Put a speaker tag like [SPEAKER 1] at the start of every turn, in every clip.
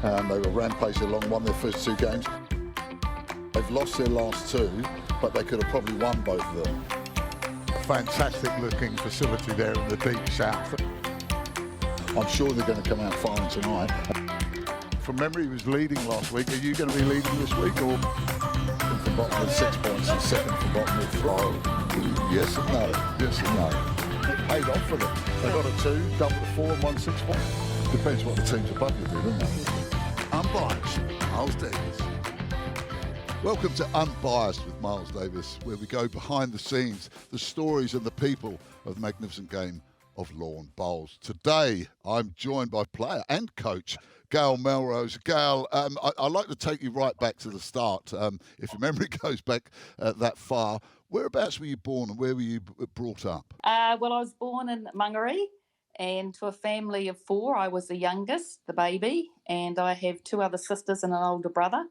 [SPEAKER 1] They were rampaging along, won their first 2 games. They've lost their last 2, but they could have probably won both of them.
[SPEAKER 2] A fantastic looking facility there in the deep south.
[SPEAKER 1] I'm sure they're going to come out firing tonight.
[SPEAKER 2] From memory, he was leading last week. Are you going to be leading this week, or?
[SPEAKER 1] From bottom with 6 points and second from bottom with 5. Yes and no. Yes and no. It paid off for them. They got a 2, double a 4 and won 6 points. Depends what the teams above you do, doesn't it?
[SPEAKER 3] Unbiased, Miles Davis.
[SPEAKER 2] Welcome to Unbiased with Miles Davis, where we go behind the scenes, the stories and the people of the magnificent game of lawn bowls. Today, I'm joined by player and coach Gayle Melrose. Gayle, I'd like to take you right back to the start. If your memory goes back that far, whereabouts were you born and where were you brought up?
[SPEAKER 4] Well, I was born in Mangere, and to a family of 4. I was the youngest, the baby, and I have 2 other sisters and an older brother.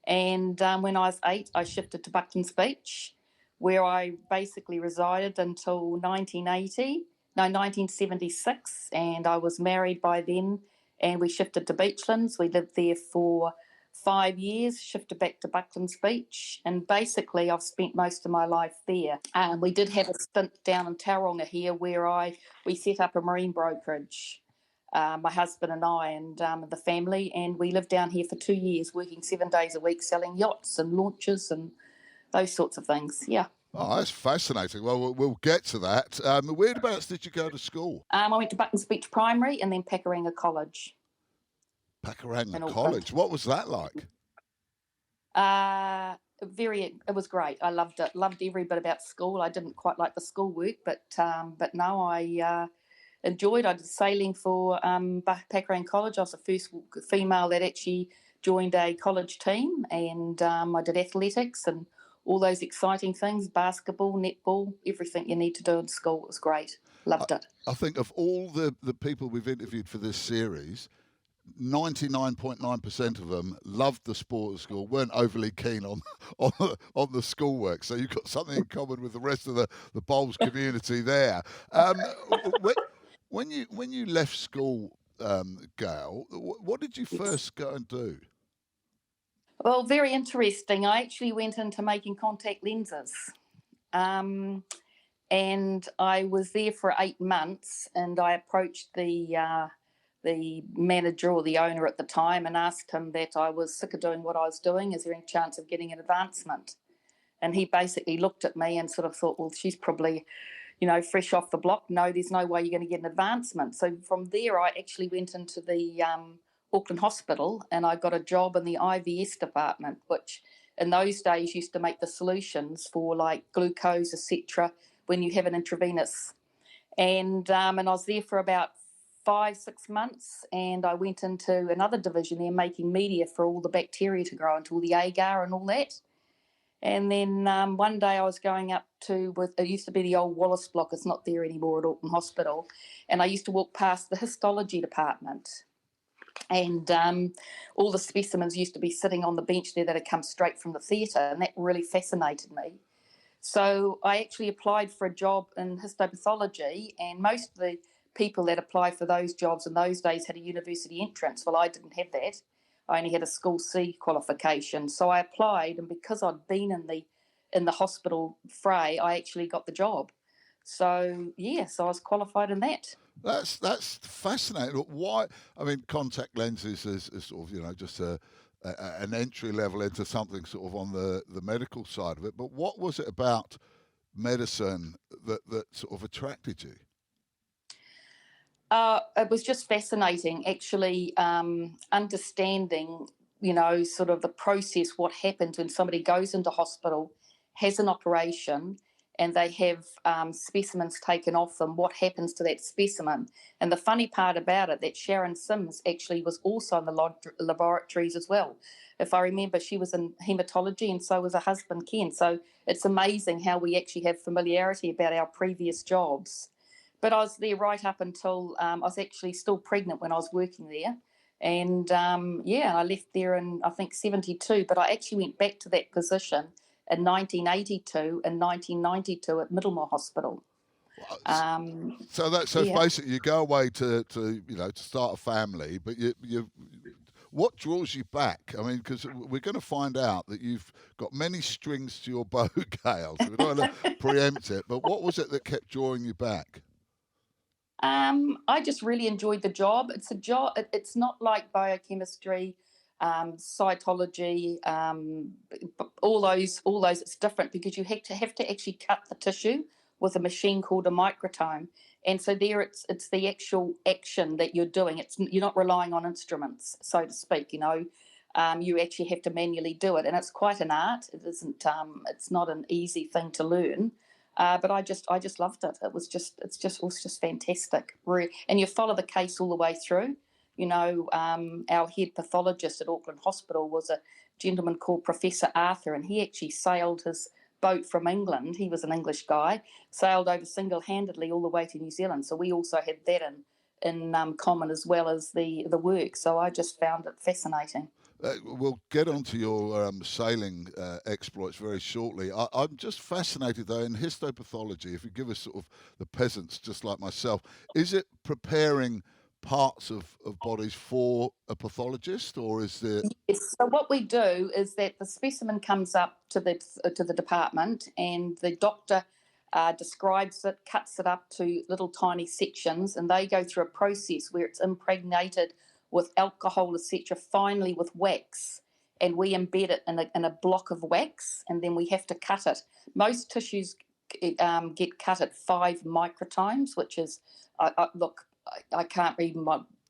[SPEAKER 4] And when I was 8, I shifted to Bucklands Beach, where I basically resided until 1976, and I was married by then, and we shifted to Beachlands. We lived there for 5 years, shifted back to Bucklands Beach, and basically I've spent most of my life there. We did have a stint down in Tauranga here where we set up a marine brokerage, my husband and I and the family, and we lived down here for 2 years, working 7 days a week, selling yachts and launches and those sorts of things, yeah.
[SPEAKER 2] Oh, that's fascinating. Well, we'll get to that. Whereabouts did you go to school?
[SPEAKER 4] I went to Bucklands Beach Primary and then Pakuranga College.
[SPEAKER 2] Pakuranga College. What was that like?
[SPEAKER 4] It was great. I loved it. Loved every bit about school. I didn't quite like the schoolwork, but no, I enjoyed. I did sailing for Pakuranga College. I was the first female that actually joined a college team, and I did athletics and all those exciting things, basketball, netball, everything you need to do in school. It was great. Loved it.
[SPEAKER 2] I think of all the people we've interviewed for this series, 99.9% of them loved the sport at school, weren't overly keen on the schoolwork. So you've got something in common with the rest of the bowls community there. When you left school, Gayle, what did you first go and do?
[SPEAKER 4] Well, very interesting. I actually went into making contact lenses. And I was there for 8 months, and I approached the manager or the owner at the time and asked him that I was sick of doing what I was doing. Is there any chance of getting an advancement? And he basically looked at me and sort of thought, well, she's probably, fresh off the block. No, there's no way you're going to get an advancement. So from there, I actually went into the Auckland Hospital, and I got a job in the IVS department, which in those days used to make the solutions for like glucose, etc., when you have an intravenous. And I was there for about 5-6 months, and I went into another division there making media for all the bacteria to grow into all the agar and all that. And then one day I was going up it used to be the old Wallace block, it's not there anymore at Auckland Hospital, and I used to walk past the histology department, and all the specimens used to be sitting on the bench there that had come straight from the theatre, and that really fascinated me. So I actually applied for a job in histopathology, and most of the people that apply for those jobs in those days had a university entrance. Well, I didn't have that. I only had a School C qualification. So I applied, and because I'd been in the hospital fray, I actually got the job. So, so I was qualified in that.
[SPEAKER 2] That's fascinating. Why? I mean, contact lenses is sort of, just an entry level into something sort of on the medical side of it. But what was it about medicine that sort of attracted you?
[SPEAKER 4] It was just fascinating, actually, understanding, sort of the process, what happens when somebody goes into hospital, has an operation, and they have specimens taken off them, what happens to that specimen. And the funny part about it, that Sharon Sims actually was also in the laboratories as well. If I remember, she was in haematology, and so was her husband, Ken. So it's amazing how we actually have familiarity about our previous jobs. But I was there right up until I was actually still pregnant when I was working there. And, I left there in, I think, 72. But I actually went back to that position in 1982 and 1992 at Middlemore Hospital.
[SPEAKER 2] So basically you go away to start a family, but What draws you back? I mean, because we're going to find out that you've got many strings to your bow, Gayle, so we don't want to preempt it, but what was it that kept drawing you back?
[SPEAKER 4] I just really enjoyed the job. It's a job. It's not like biochemistry, cytology, all those. It's different because you have to actually cut the tissue with a machine called a microtome, and so there it's the actual action that you're doing. You're not relying on instruments, so to speak. You actually have to manually do it, and it's quite an art. It isn't. It's not an easy thing to learn. But I just loved it. It was just fantastic. And you follow the case all the way through. Our head pathologist at Auckland Hospital was a gentleman called Professor Arthur, and he actually sailed his boat from England. He was an English guy, sailed over single-handedly all the way to New Zealand. So we also had that in common as well as the work. So I just found it fascinating.
[SPEAKER 2] We'll get onto your sailing exploits very shortly. I'm just fascinated, though, in histopathology. If you give us sort of the peasants, just like myself, is it preparing parts of bodies for a pathologist, or is there?
[SPEAKER 4] Yes. So what we do is that the specimen comes up to the department, and the doctor describes it, cuts it up to little tiny sections, and they go through a process where it's impregnated with alcohol, etc., finally with wax, and we embed it in a block of wax, and then we have to cut it. Most tissues get cut at 5 microtomes, which is, I can't even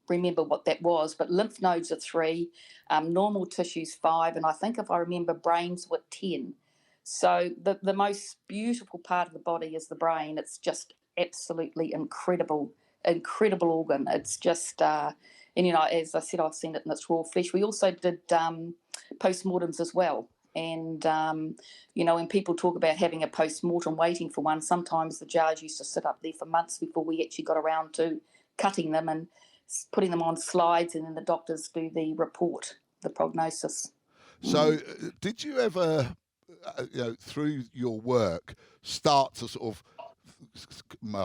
[SPEAKER 4] remember what that was, but lymph nodes are 3, normal tissues 5, and I think if I remember, brains were 10. So the most beautiful part of the body is the brain. It's just absolutely incredible organ. It's just and as I said, I've seen it in its raw flesh. We also did postmortems as well. And when people talk about having a postmortem, waiting for one, sometimes the jars used to sit up there for months before we actually got around to cutting them and putting them on slides, and then the doctors do the report, the prognosis.
[SPEAKER 2] So did you ever, through your work, start to sort of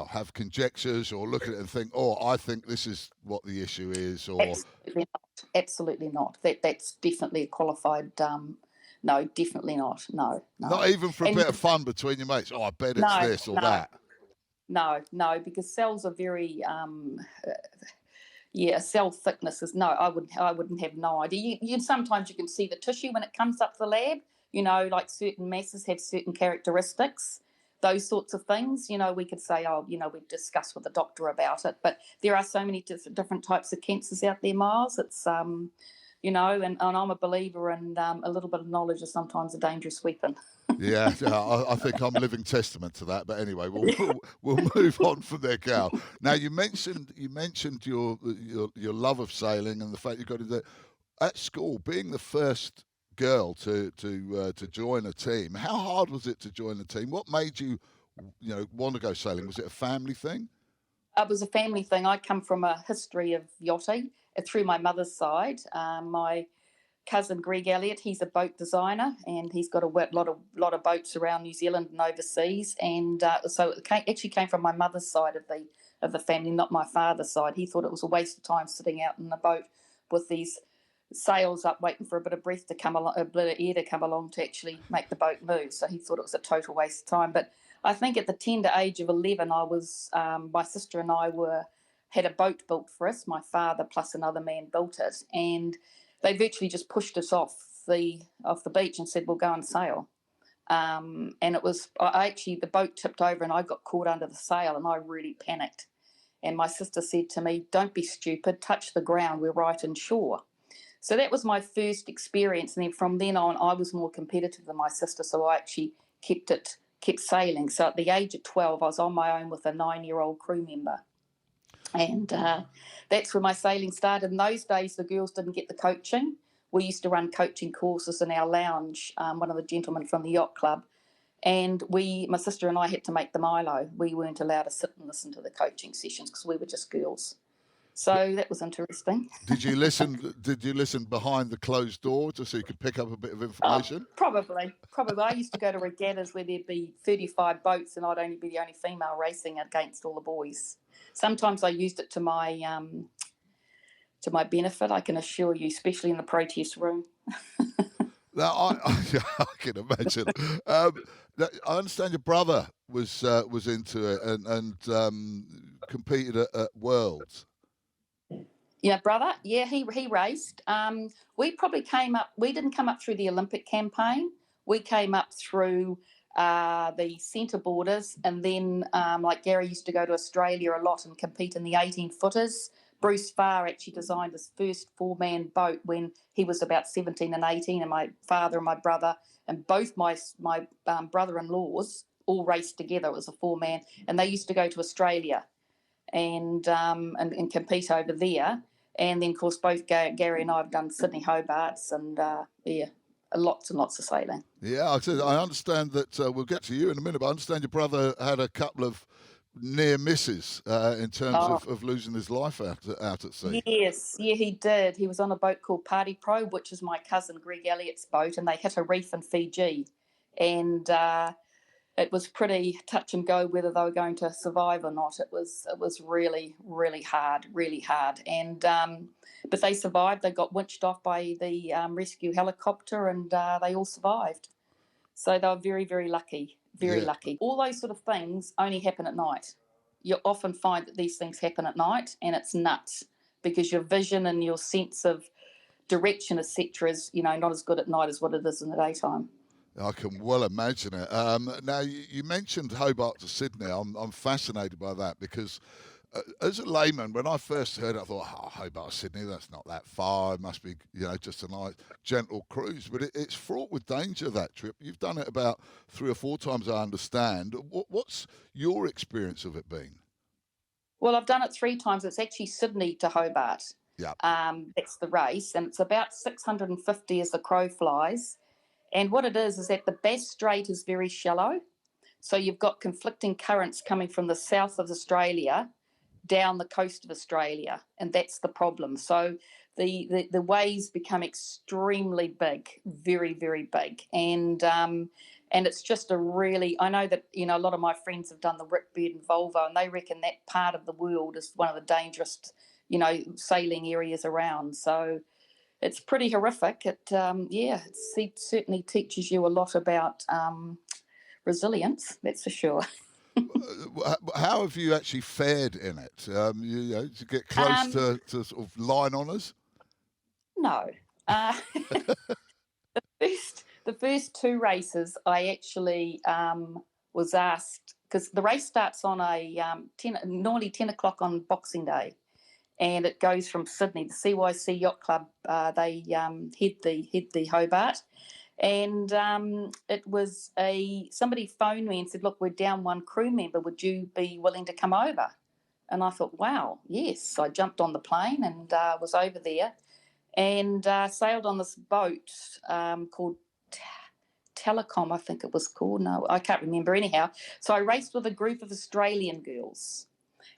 [SPEAKER 2] have conjectures or look at it and think, I think this is what the issue is? Or
[SPEAKER 4] Absolutely not. That's definitely a qualified no, definitely not. No.
[SPEAKER 2] Not even for a bit of fun between your mates. I bet it's this or that.
[SPEAKER 4] No, because cells are very cell thickness is no. I wouldn't have no idea. You sometimes you can see the tissue when it comes up to the lab. Like certain masses have certain characteristics. Those sorts of things, we could say, we've discussed with the doctor about it. But there are so many different types of cancers out there, Miles. It's, and I'm a believer in a little bit of knowledge is sometimes a dangerous weapon.
[SPEAKER 2] Yeah, I think I'm living testament to that. But anyway, we'll move on from there, Gayle. Now, you mentioned your love of sailing and the fact you got to do at school, being the first girl to join a team. How hard was it to join the team? What made you want to go sailing? Was it a family thing?
[SPEAKER 4] It was a family thing. I come from a history of yachting through my mother's side. My cousin Greg Elliott, he's a boat designer, and he's got a lot of boats around New Zealand and overseas. And so it actually came from my mother's side of the family, not my father's side. He thought it was a waste of time sitting out in a boat with these sails up waiting for a bit of breath to come along, a bit of air to come along to actually make the boat move. So he thought it was a total waste of time. But I think at the tender age of 11, I was my sister and I had a boat built for us. My father plus another man built it, and they virtually just pushed us off the beach and said, "We'll go and sail." And it was the boat tipped over and I got caught under the sail, and I really panicked. And my sister said to me, "Don't be stupid, touch the ground, we're right inshore." So that was my first experience. And then from then on, I was more competitive than my sister. So I actually kept sailing. So at the age of 12, I was on my own with a 9-year-old crew member. And that's where my sailing started. In those days, the girls didn't get the coaching. We used to run coaching courses in our lounge, one of the gentlemen from the yacht club. And my sister and I had to make the Milo. We weren't allowed to sit and listen to the coaching sessions because we were just girls. So that was interesting.
[SPEAKER 2] Did you listen behind the closed door just so you could pick up a bit of information?
[SPEAKER 4] Probably. I used to go to regattas where there'd be 35 boats and I'd only be the only female racing against all the boys. Sometimes I used it to to my benefit, I can assure you, especially in the protest room.
[SPEAKER 2] Now, I can imagine. I understand your brother was into it and competed at Worlds.
[SPEAKER 4] Yeah, brother. Yeah, he raced. We didn't come up through the Olympic campaign. We came up through the centre borders, and then like Gary used to go to Australia a lot and compete in the 18-footers. Bruce Farr actually designed his first 4-man boat when he was about 17 and 18, and my father and my brother and both my brother-in-laws all raced together. It was a 4-man, and they used to go to Australia and compete over there. And then, of course, both Gary and I have done Sydney Hobarts and, lots and lots of sailing.
[SPEAKER 2] Yeah, I understand that we'll get to you in a minute, but I understand your brother had a couple of near misses in terms of losing his life out at sea.
[SPEAKER 4] Yes, yeah, he did. He was on a boat called Party Pro, which is my cousin Greg Elliott's boat, and they hit a reef in Fiji. And it was pretty touch and go whether they were going to survive or not. It was really, really hard, And but they survived. They got winched off by the rescue helicopter, and they all survived. So they were very, very lucky, lucky. All those sort of things only happen at night. You often find that these things happen at night, and it's nuts because your vision and your sense of direction, etc., is not as good at night as what it is in the daytime.
[SPEAKER 2] I can well imagine it. Now, you mentioned Hobart to Sydney. I'm fascinated by that because as a layman, when I first heard it, I thought, Hobart to Sydney, that's not that far. It must be, just a nice, gentle cruise. But it's fraught with danger, that trip. You've done it about 3 or 4 times, I understand. What's your experience of it been?
[SPEAKER 4] Well, I've done it 3 times. It's actually Sydney to Hobart.
[SPEAKER 2] Yeah.
[SPEAKER 4] That's the race. And it's about 650 as the crow flies. And what it is that the Bass Strait is very shallow. So you've got conflicting currents coming from the south of Australia down the coast of Australia. And that's the problem. So the waves become extremely big, very, very big. And it's just I know that, a lot of my friends have done the Whitbird and Volvo, and they reckon that part of the world is one of the dangerous, sailing areas around. So it's pretty horrific. It certainly teaches you a lot about resilience, that's for sure.
[SPEAKER 2] How have you actually fared in it? To get close to sort of line honours?
[SPEAKER 4] No. The first 2 races, I actually was asked, because the race starts on normally 10 o'clock on Boxing Day. And it goes from Sydney. The CYC Yacht Club, they head the Hobart. And it was somebody phoned me and said, look, we're down 1 crew member. Would you be willing to come over? And I thought, wow, yes. So I jumped on the plane and was over there and sailed on this boat called Telecom, I think it was called. No, I can't remember anyhow. So I raced with a group of Australian girls.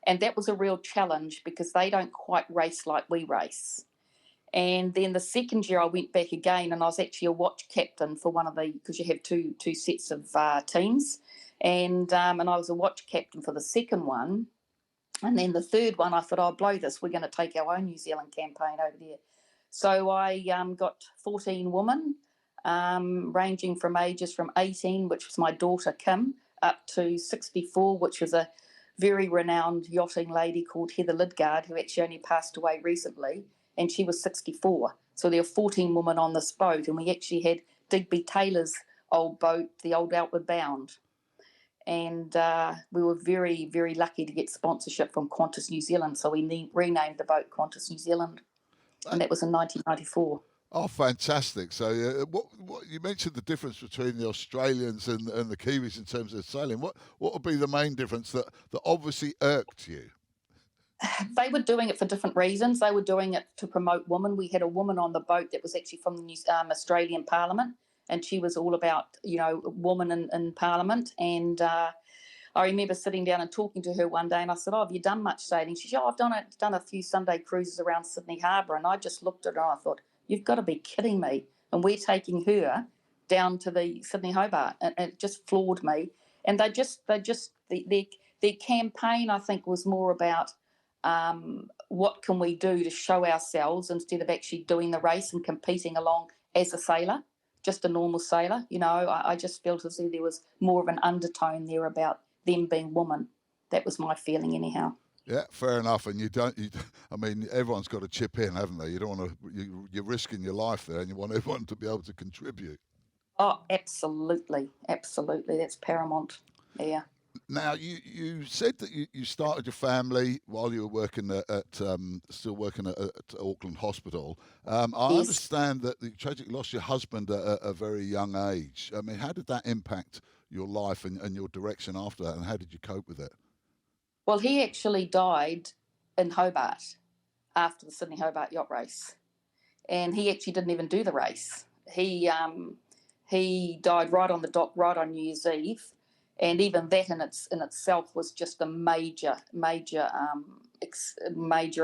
[SPEAKER 4] And that was a real challenge because they don't quite race like we race. And then the second year I went back again, and I was actually a watch captain for one of because you have two sets of teams. And I was a watch captain for the second one. And then the third one, I thought, I'll blow this. We're going to take our own New Zealand campaign over there. So I got 14 women, ranging from ages from 18, which was my daughter Kim, up to 64, which was a very renowned yachting lady called Heather Lidgard, who actually only passed away recently, and she was 64. So there were 14 women on this boat, and we actually had Digby Taylor's old boat, the old Outward Bound. And we were very, very lucky to get sponsorship from Qantas New Zealand, so we renamed the boat Qantas New Zealand, and that was in 1994.
[SPEAKER 2] Oh, fantastic. So what you mentioned the difference between the Australians and the Kiwis in terms of sailing. What would be the main difference that obviously irked you?
[SPEAKER 4] They were doing it for different reasons. They were doing it to promote women. We had a woman on the boat that was actually from the Australian Parliament, and she was all about, women in Parliament. And I remember sitting down and talking to her one day, and I said, have you done much sailing? She said, I've done a few Sunday cruises around Sydney Harbour. And I just looked at her and I thought, you've got to be kidding me. And we're taking her down to the Sydney Hobart. And it just floored me. And their campaign, I think, was more about what can we do to show ourselves instead of actually doing the race and competing along as a sailor, just a normal sailor. I just felt as though there was more of an undertone there about them being women. That was my feeling anyhow.
[SPEAKER 2] Yeah, fair enough. And I mean, everyone's got to chip in, haven't they? You don't want to, you're risking your life there, and you want everyone to be able to contribute.
[SPEAKER 4] Oh, absolutely. Absolutely. That's paramount. Yeah.
[SPEAKER 2] Now, you said that you started your family while you were working still working at Auckland Hospital. I
[SPEAKER 4] Yes.
[SPEAKER 2] understand that you tragically lost your husband at a very young age. I mean, how did that impact your life and your direction after that, and how did you cope with it?
[SPEAKER 4] Well, he actually died in Hobart after the Sydney Hobart yacht race, and he actually didn't even do the race. He died right on the dock, right on New Year's Eve, and even that in itself was just a major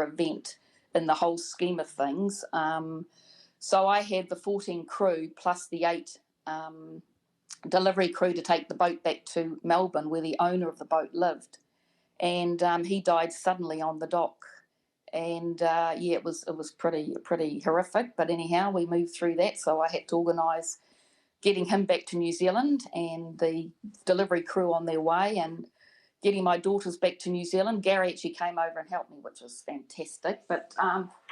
[SPEAKER 4] event in the whole scheme of things. So I had the 14 crew plus the 8 delivery crew to take the boat back to Melbourne, where the owner of the boat lived, and he died suddenly on the dock. And it was pretty horrific. But anyhow, we moved through that. So I had to organise getting him back to New Zealand and the delivery crew on their way, and getting my daughters back to New Zealand. Gary actually came over and helped me, which was fantastic. But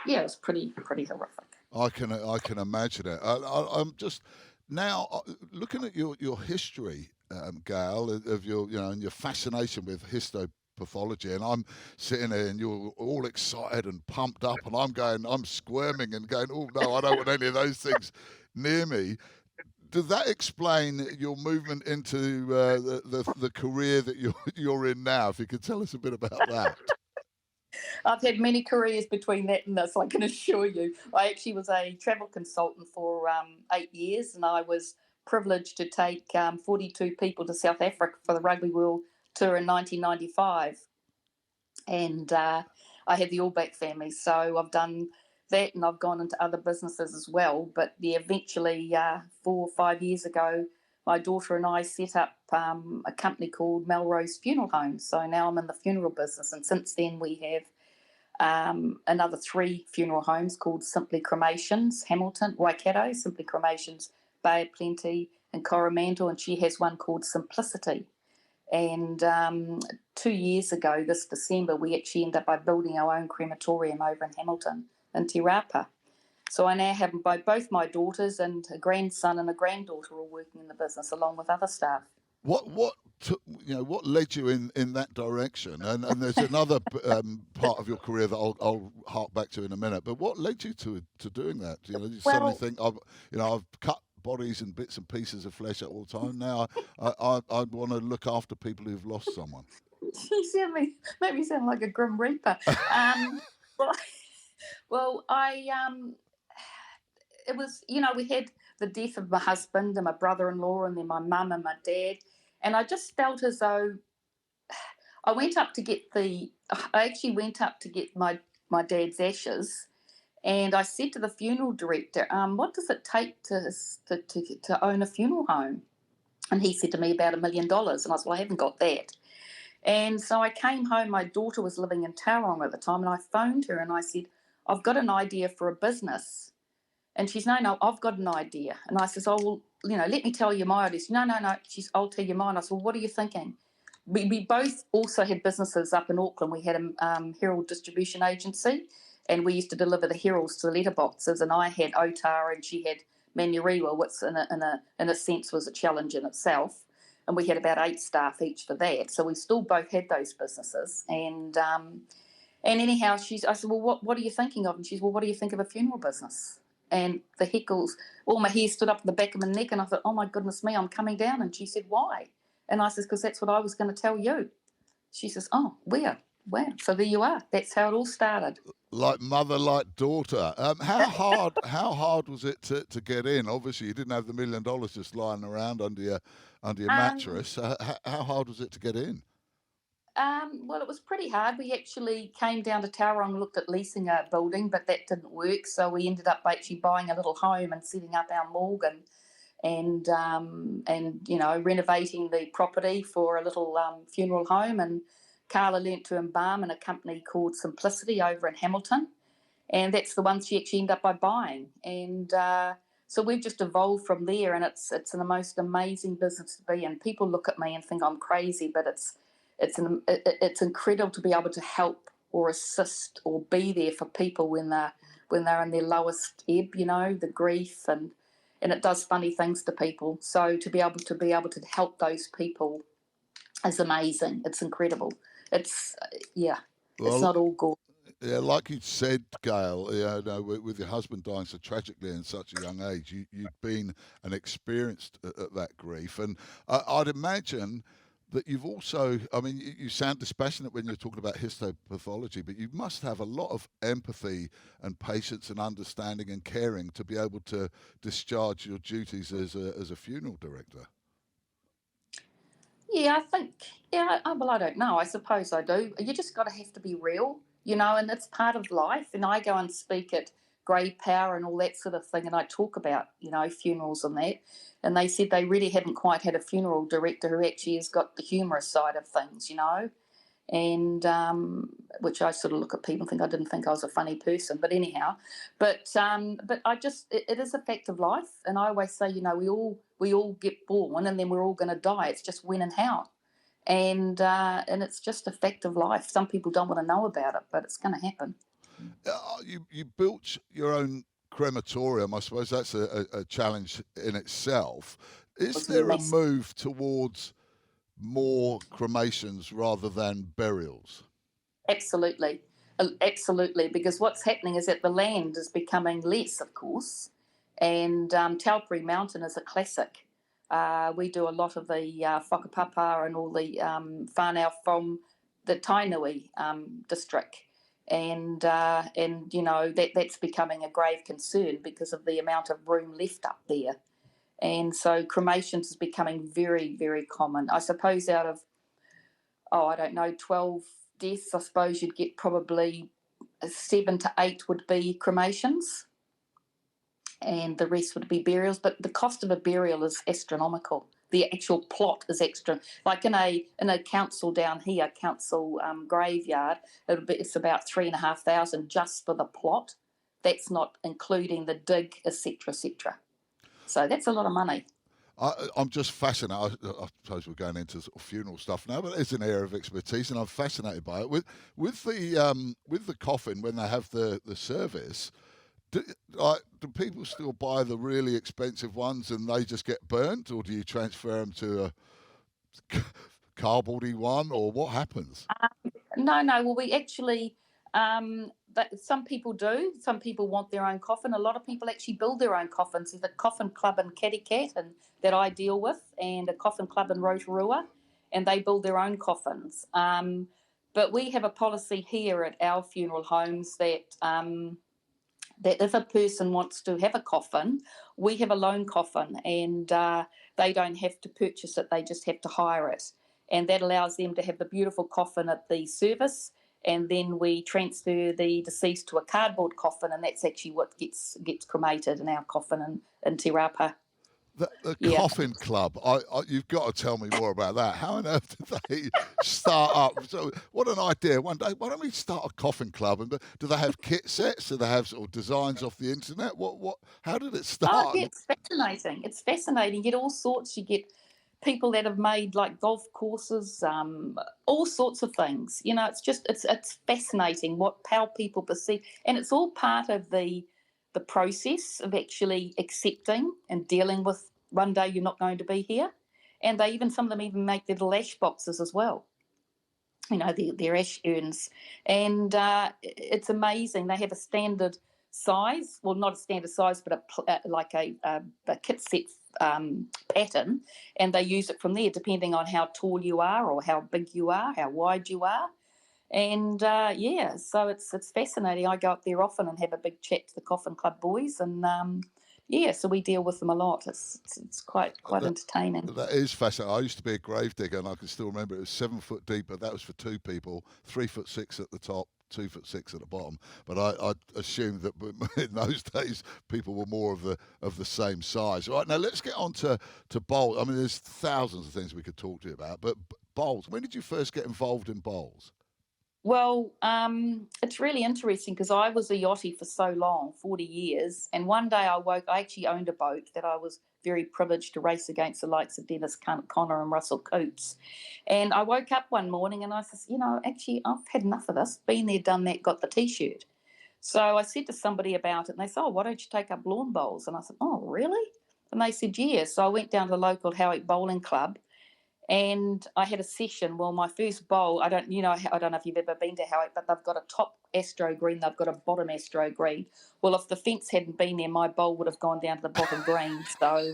[SPEAKER 4] it was pretty horrific.
[SPEAKER 2] I can imagine it. I'm just now looking at your history, Gayle, of your and your fascination with histopathology, and I'm sitting there and you're all excited and pumped up, and I'm squirming and going, oh no, I don't want any of those things near me. Does that explain your movement into the career that you're in now? If you could tell us a bit about that.
[SPEAKER 4] I've had many careers between that and this, I can assure you. I actually was a travel consultant for 8 years, and I was privileged to take 42 people to South Africa for the Rugby World Tour in 1995. And I had the All Black family, so I've done that, and I've gone into other businesses as well. But eventually 4 or 5 years ago, my daughter and I set up a company called Melrose Funeral Homes. So now I'm in the funeral business, and since then we have another 3 funeral homes called Simply Cremations, Hamilton, Waikato, Simply Cremations, Bay of Plenty, and Coromandel, and she has one called Simplicity. And 2 years ago, this December, we actually ended up by building our own crematorium over in Hamilton, in Te Rapa. So I now have both my daughters and a grandson and a granddaughter all working in the business, along with other staff.
[SPEAKER 2] What led you in that direction? And there's another part of your career that I'll hark back to in a minute. But what led you to doing that? You suddenly think I've cut bodies and bits and pieces of flesh all the time. Now I want to look after people who've lost someone.
[SPEAKER 4] She made me sound like a grim reaper. Well, it was, we had the death of my husband and my brother-in-law, and then my mum and my dad, and I just felt as though I actually went up to get my dad's ashes, and I said to the funeral director, what does it take to own a funeral home? And he said to me, about $1 million. And I said, well, I haven't got that. And so I came home. My daughter was living in Tauranga at the time, and I phoned her and I said, I've got an idea for a business. And she's, no, I've got an idea. And I says, oh, well, let me tell you my idea. No. I'll tell you mine. I said, well, what are you thinking? We both also had businesses up in Auckland. We had a Herald distribution agency, and we used to deliver the Heralds to the letterboxes. And I had Otar, and she had Manurewa, which in a sense was a challenge in itself. And we had about 8 staff each for that. So we still both had those businesses. And anyhow, I said, well, what are you thinking of? And she's, well, what do you think of a funeral business? And the heckles, all my hair stood up at the back of my neck, and I thought, oh my goodness me, I'm coming down. And she said, why? And I said, because that's what I was going to tell you. She says, oh, where? Wow. So there you are. That's how it all started.
[SPEAKER 2] Like mother, like daughter. How hard was it to get in? Obviously, you didn't have the $1 million just lying around under your mattress. How hard was it to get in?
[SPEAKER 4] Well, it was pretty hard. We actually came down to Tauranga and looked at leasing a building, but that didn't work. So we ended up actually buying a little home and setting up our morgue and renovating the property for a little funeral home, and Carla learnt to embalm in a company called Simplicity over in Hamilton, and that's the one she actually ended up by buying. And so we've just evolved from there, and it's the most amazing business to be in. People look at me and think I'm crazy, but it's incredible to be able to help or assist or be there for people when they're in their lowest ebb, the grief, and it does funny things to people. So to be able to help those people is amazing. It's incredible. It's it's not all good.
[SPEAKER 2] Yeah, like you said, Gayle, with your husband dying so tragically in such a young age, you'd been and experienced that grief. And I'd imagine that you've also, I mean, you sound dispassionate when you're talking about histopathology, but you must have a lot of empathy and patience and understanding and caring to be able to discharge your duties as a funeral director.
[SPEAKER 4] Yeah, I think, well, I don't know. I suppose I do. You just got to have to be real, and it's part of life. And I go and speak at Grey Power and all that sort of thing, and I talk about, funerals and that. And they said they really haven't quite had a funeral director who actually has got the humorous side of things, and which I sort of look at people and think I didn't think I was a funny person, but anyhow, but I just it is a fact of life, and I always say, we all get born and then we're all going to die. It's just when and how, and it's just a fact of life. Some people don't want to know about it, but it's going to happen.
[SPEAKER 2] You built your own crematorium. I suppose that's a challenge in itself. Is there a move towards more cremations rather than burials?
[SPEAKER 4] Absolutely, because what's happening is that the land is becoming less, of course, and Taupiri Mountain is a classic. We do a lot of the whakapapa and all the whānau from the Tainui district, and that's becoming a grave concern because of the amount of room left up there. And so cremations is becoming very, very common. I suppose out of, 12 deaths, I suppose you'd get probably 7 to 8 would be cremations, and the rest would be burials. But the cost of a burial is astronomical. The actual plot is extra. Like in a council down here, council graveyard, it's about $3,500 just for the plot. That's not including the dig, etc., etc. So that's a lot of money.
[SPEAKER 2] I'm just fascinated. I suppose we're going into sort of funeral stuff now, but it's an area of expertise, and I'm fascinated by it. With the coffin, when they have the service, do people still buy the really expensive ones and they just get burnt, or do you transfer them to a cardboardy one, or what happens?
[SPEAKER 4] No. Well, we actually. Some people do. Some people want their own coffin. A lot of people actually build their own coffins. There's a coffin club in Cadicat and that I deal with, and a coffin club in Rotorua, and they build their own coffins. But we have a policy here at our funeral homes that if a person wants to have a coffin, we have a loan coffin, and they don't have to purchase it. They just have to hire it, and that allows them to have the beautiful coffin at the service. And then we transfer the deceased to a cardboard coffin, and that's actually what gets cremated in our coffin in Te Rapa.
[SPEAKER 2] The coffin club, you've got to tell me more about that. How on earth did they start up? So what an idea. One day, why don't we start a coffin club? And do they have kit sets? Do they have sort of designs off the internet? How did it start?
[SPEAKER 4] Oh, yeah, it's fascinating. It's fascinating. You get all sorts. You get people that have made like golf courses, all sorts of things. It's fascinating how people perceive, and it's all part of the process of actually accepting and dealing with one day you're not going to be here. And some of them even make their little ash boxes as well. Their ash urns, and it's amazing. They have a standard size, well, not a standard size, but a kit set pattern, and they use it from there depending on how tall you are or how big you are, how wide you are. And so it's fascinating. I go up there often and have a big chat to the Coffin Club boys, and so we deal with them a lot. It's quite entertaining.
[SPEAKER 2] That is fascinating. I used to be a grave digger, and I can still remember it was 7 foot deep, but that was for 2 people, 3'6" at the top, 2'6" at the bottom. But I assumed that in those days people were more of the same size. All right, now let's get on to bowls. I mean, there's thousands of things we could talk to you about, but bowls. When did you first get involved in bowls?
[SPEAKER 4] Well, it's really interesting because I was a yachty for so long, 40 years. And one day I actually owned a boat that I was very privileged to race against the likes of Dennis Connor and Russell Coates. And I woke up one morning and I said, actually, I've had enough of this. Been there, done that, got the T-shirt. So I said to somebody about it and they said, oh, why don't you take up lawn bowls? And I said, oh, really? And they said, yeah. So I went down to the local Howick Bowling Club and I had a session. Well, my first bowl, I don't know if you've ever been to Howick, but they've got a top astro green, they've got a bottom astro green. Well, if the fence hadn't been there, my bowl would have gone down to the bottom green. So,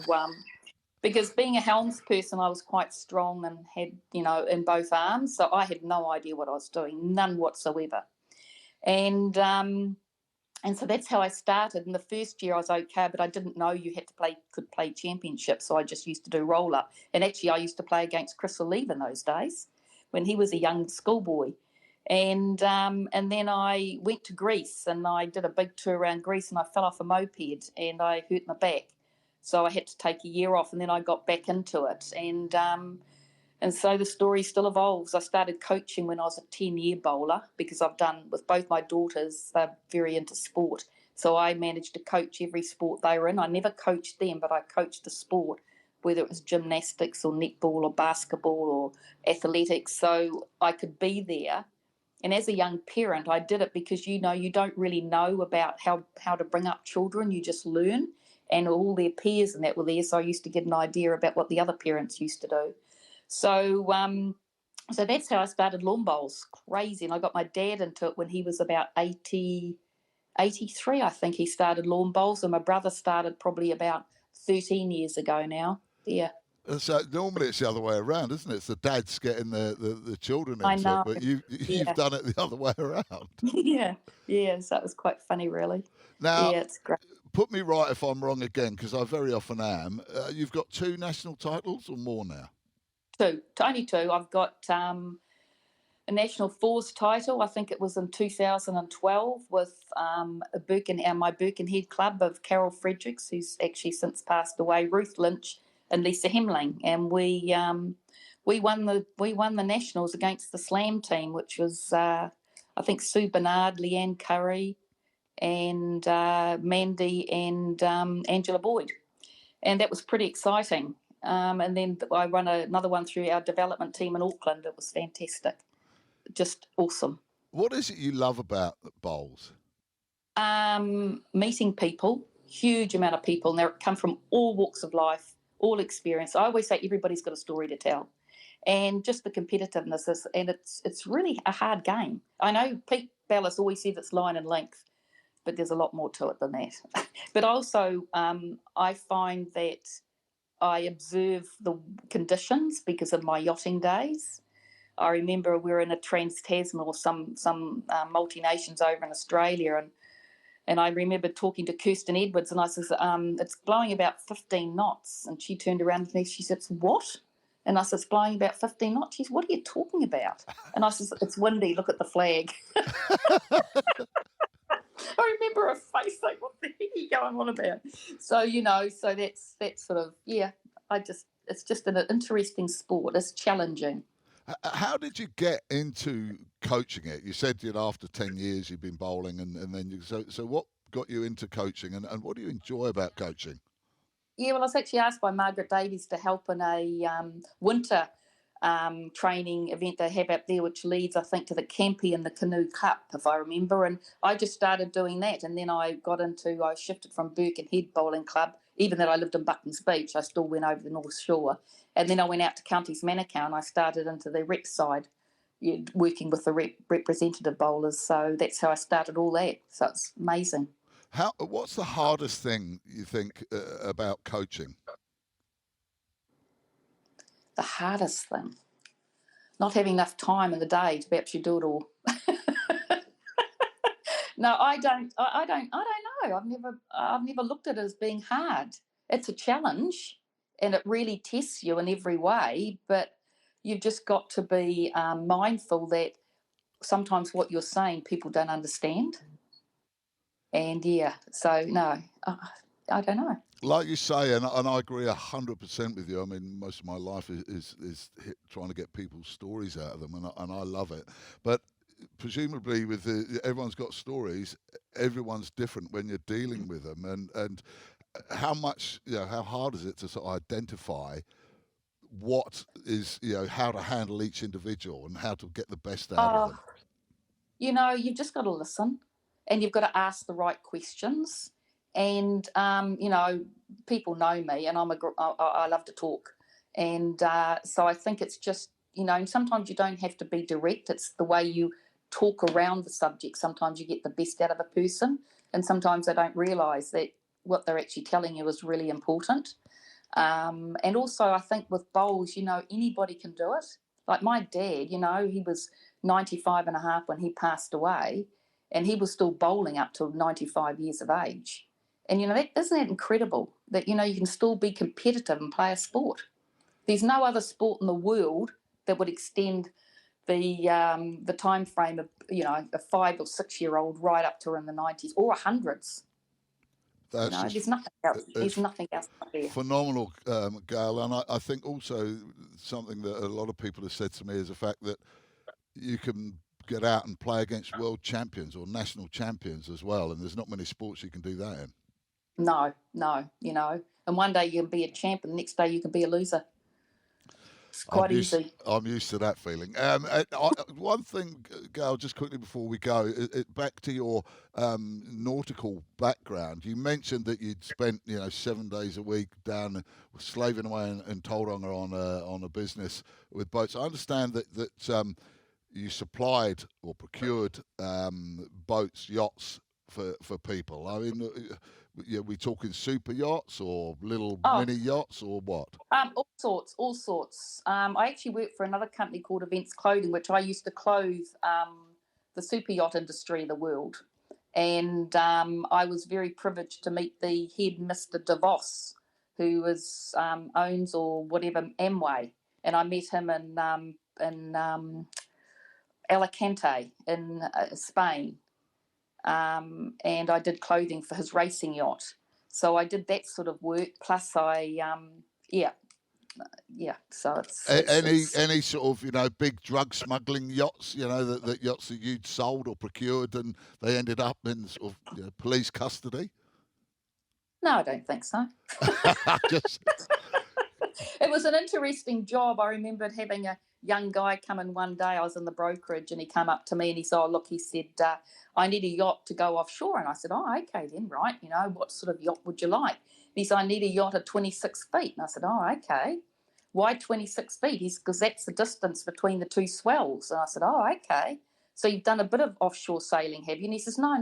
[SPEAKER 4] because being a helms person, I was quite strong and had, in both arms. So I had no idea what I was doing, none whatsoever. And so that's how I started. In the first year I was okay, but I didn't know you could play championships. So I just used to do roller. And actually I used to play against Chris O'Leave in those days when he was a young schoolboy. And then I went to Greece and I did a big tour around Greece and I fell off a moped and I hurt my back. So I had to take a year off and then I got back into it. And so the story still evolves. I started coaching when I was a 10-year bowler because I've done, with both my daughters, they're very into sport. So I managed to coach every sport they were in. I never coached them, but I coached the sport, whether it was gymnastics or netball or basketball or athletics. So I could be there. And as a young parent, I did it because, you don't really know about how to bring up children. You just learn. And all their peers and that were there. So I used to get an idea about what the other parents used to do. So that's how I started lawn bowls. Crazy. And I got my dad into it when he was about 83, I think he started lawn bowls. And my brother started probably about 13 years ago now. Yeah.
[SPEAKER 2] So normally it's the other way around, isn't it? It's the dads getting the children
[SPEAKER 4] I
[SPEAKER 2] into
[SPEAKER 4] know.
[SPEAKER 2] it, but you've done it the other way around.
[SPEAKER 4] Yeah. So it was quite funny, really.
[SPEAKER 2] Now,
[SPEAKER 4] yeah, it's great.
[SPEAKER 2] Put me right if I'm wrong again, because I very often am. You've got 2 national titles or more now?
[SPEAKER 4] Only 2. I've got a National Fours title. I think it was in 2012 with my Birkenhead club of Carol Fredericks, who's actually since passed away, Ruth Lynch and Lisa Hemling, and we won the nationals against the Slam team, which was I think Sue Bernard, Leanne Curry, and Mandy and Angela Boyd, and that was pretty exciting. And then I run another one through our development team in Auckland. It was fantastic, just awesome.
[SPEAKER 2] What is it you love about bowls?
[SPEAKER 4] Meeting people, huge amount of people, and they come from all walks of life, all experience. I always say everybody's got a story to tell, and just the competitiveness is, and it's really a hard game. I know Pete Ballas always says it's line and length, but there's a lot more to it than that. But also, I find that I observe the conditions because of my yachting days. I remember we were in a Trans-Tasman or some multinations over in Australia, and I remember talking to Kirsten Edwards, and I said, it's blowing about 15 knots. And she turned around to me, she said, what? And I said, it's blowing about 15 knots. She said, what are you talking about? And I said, it's windy, look at the flag. I remember her face like, what the heck are you going on about? So, so that's sort of, it's just an interesting sport. It's challenging.
[SPEAKER 2] How did you get into coaching it? You said after 10 years you've been bowling, and then so what got you into coaching, and what do you enjoy about coaching?
[SPEAKER 4] Yeah, well, I was actually asked by Margaret Davies to help in a winter training event they have up there, which leads, I think, to the Campy and the Canoe Cup, if I remember. And I just started doing that. And then I shifted from Birkenhead Bowling Club. Even though I lived in Bucklands Beach, I still went over the North Shore. And then I went out to Counties Manukau and I started into the rep side, working with the representative bowlers. So that's how I started all that. So it's amazing.
[SPEAKER 2] What's the hardest thing you think about coaching?
[SPEAKER 4] The hardest thing, not having enough time in the day to actually do it all. No, I don't know. I've never looked at it as being hard. It's a challenge, and it really tests you in every way. But you've just got to be mindful that sometimes what you're saying people don't understand. And so no, I don't know.
[SPEAKER 2] Like you say, and I agree 100% with you. I mean, most of my life is trying to get people's stories out of them, and I love it. But presumably, everyone's got stories. Everyone's different when you're dealing with them, and how much, how hard is it to sort of identify what is, how to handle each individual and how to get the best out of them?
[SPEAKER 4] You've just got to listen, and you've got to ask the right questions. And people know me, and I love to talk, and so I think it's just and sometimes you don't have to be direct. It's the way you talk around the subject. Sometimes you get the best out of a person, and sometimes they don't realise that what they're actually telling you is really important. And also, I think with bowls, anybody can do it. Like my dad, he was 95 and a half when he passed away, and he was still bowling up to 95 years of age. And, isn't that incredible that, you can still be competitive and play a sport? There's no other sport in the world that would extend the time frame of, a 5 or 6 year old right up to in the 90s or hundreds. There's nothing else. There's nothing else out there.
[SPEAKER 2] Phenomenal, Gayle. And I think also something that a lot of people have said to me is the fact that you can get out and play against world champions or national champions as well. And there's not many sports you can do that in.
[SPEAKER 4] No. And one day you can be a champ and the next day you can be a loser. It's quite easy.
[SPEAKER 2] I'm used to that feeling. One thing, Gayle, just quickly before we go, back to your nautical background. You mentioned that you'd spent 7 days a week down slaving away in Tauranga on a business with boats. I understand that you supplied or procured boats, yachts for people. I mean, we talking super yachts or little mini yachts or what?
[SPEAKER 4] All sorts. I actually worked for another company called Events Clothing, which I used to clothe the super yacht industry of the world. And I was very privileged to meet the head Mr. DeVos, who owns or whatever Amway. And I met him in Alicante in Spain. And I did clothing for his racing yacht. So I did that sort of work. Plus I, So it's
[SPEAKER 2] any sort of, big drug smuggling yachts, that yachts that you'd sold or procured and they ended up in sort of, police custody?
[SPEAKER 4] No, I don't think so. It was an interesting job. I remembered having a young guy come in one day. I was in the brokerage and he came up to me and he said, he said, I need a yacht to go offshore. And I said, okay then, right. What sort of yacht would you like? And he said, I need a yacht of 26 feet. And I said, okay. Why 26 feet? He said, because that's the distance between the two swells. And I said, okay. So you've done a bit of offshore sailing, have you? And he says, no,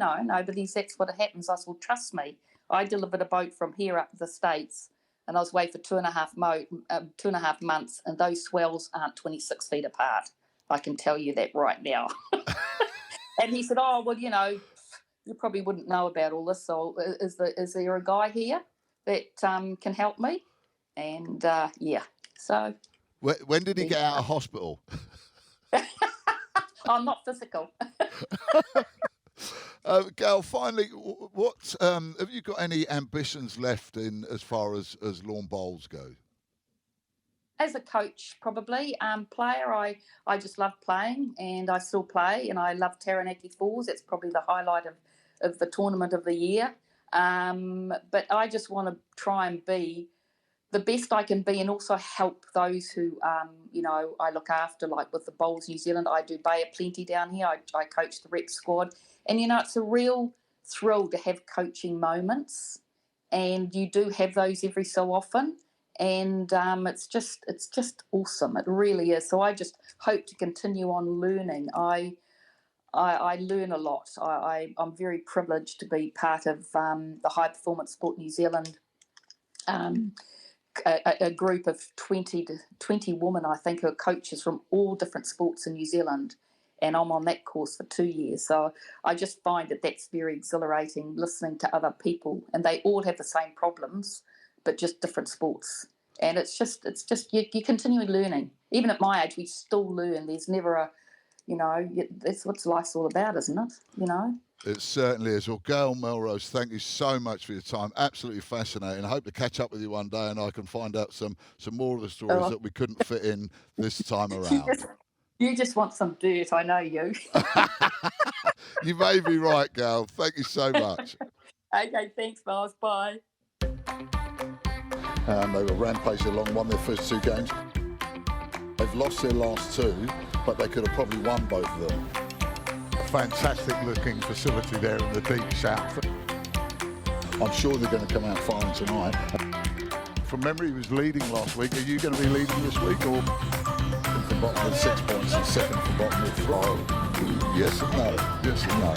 [SPEAKER 4] but that's what happens. I said, well, trust me. I delivered a boat from here up to the States and I was away for 2.5 months, and those swells aren't 26 feet apart. I can tell you that right now. And he said, you probably wouldn't know about all this. So is there a guy here that can help me? And, so.
[SPEAKER 2] When did he get out of hospital?
[SPEAKER 4] I'm not physical.
[SPEAKER 2] Gayle, finally, what have you got any ambitions left in as far as lawn bowls go?
[SPEAKER 4] As a coach, probably. Player, I just love playing and I still play and I love Taranaki Falls. It's probably the highlight of the tournament of the year. But I just want to try and be the best I can be and also help those who, I look after, like with the Bowls New Zealand. I do Bay of Plenty down here. I coach the rep squad. And, it's a real thrill to have coaching moments. And you do have those every so often. And it's just awesome. It really is. So I just hope to continue on learning. I learn a lot. I'm very privileged to be part of the High Performance Sport New Zealand, a group of 20 women, I think, who are coaches from all different sports in New Zealand. And I'm on that course for 2 years. So I just find that that's very exhilarating, listening to other people. And they all have the same problems, but just different sports. And it's just you continue learning. Even at my age, we still learn. There's never that's what life's all about, isn't it?
[SPEAKER 2] It certainly is. Well, Gayle Melrose, thank you so much for your time. Absolutely fascinating. I hope to catch up with you one day and I can find out some more of the stories that we couldn't fit in this time around.
[SPEAKER 4] You just want some dirt, I know you.
[SPEAKER 2] You may be right, Gayle. Thank you so much.
[SPEAKER 4] Okay, thanks, Miles. Bye.
[SPEAKER 1] And they were rampaging along, won their first 2 games. They've lost their last 2, but they could have probably won both of them.
[SPEAKER 3] Fantastic looking facility there in the deep south.
[SPEAKER 1] I'm sure they're going to come out firing tonight.
[SPEAKER 3] From memory, he was leading last week. Are you going to be leading this week, or?
[SPEAKER 1] From bottom with 6 points and second from bottom with 5. Yes and no. Yes and no.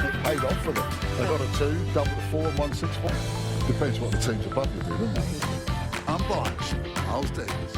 [SPEAKER 1] It paid off for them. They got a 2, double a 4 and won 6 points. Depends what the teams above you do, doesn't it?
[SPEAKER 3] Unbiased, Miles Davis.